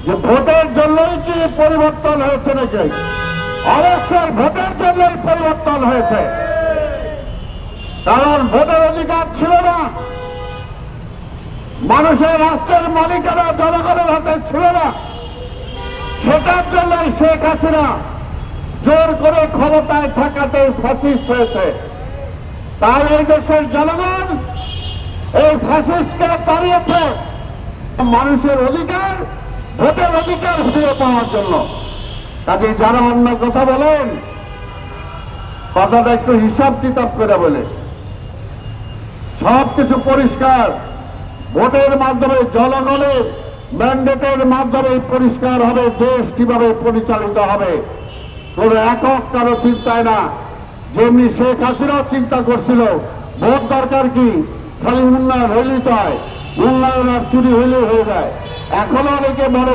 যে ভোটের জন্যই কি পরিবর্তন হয়েছে নাকি? অবশ্যই ভোটের জন্যই পরিবর্তন হয়েছে, কারণ ভোটের অধিকার ছিল না, মানুষের রাষ্ট্রের মালিকানা জনগণের হাতে ছিল না। সেটার জন্যই শেখ হাসিনা জোর করে ক্ষমতায় থাকাতে ফ্যাসিস্ট হয়েছে। তাই এই দেশের জনগণ এই ফ্যাসিস্টকে তাড়িয়েছে মানুষের অধিকার, ভোটের অধিকার ফিরে পাওয়ার জন্য। কাজে যারা অন্য কথা বলেন, কথাটা একটু হিসাব কিতাব করে বলে। সবকিছু পরিষ্কার, ভোটের মাধ্যমে জনগণের ম্যান্ডেটের মাধ্যমে পরিষ্কার হবে দেশ কিভাবে পরিচালিত হবে। কোন একক কারো চিন্তায় না। যেমনি শেখ হাসিনাও চিন্তা করছিল ভোট দরকার কি, খালি উন্নয়ন হইলেই তো হয়, উন্নয়ন আর চুরি হইলেই হয়ে যায়। এখনো অনেকে মনে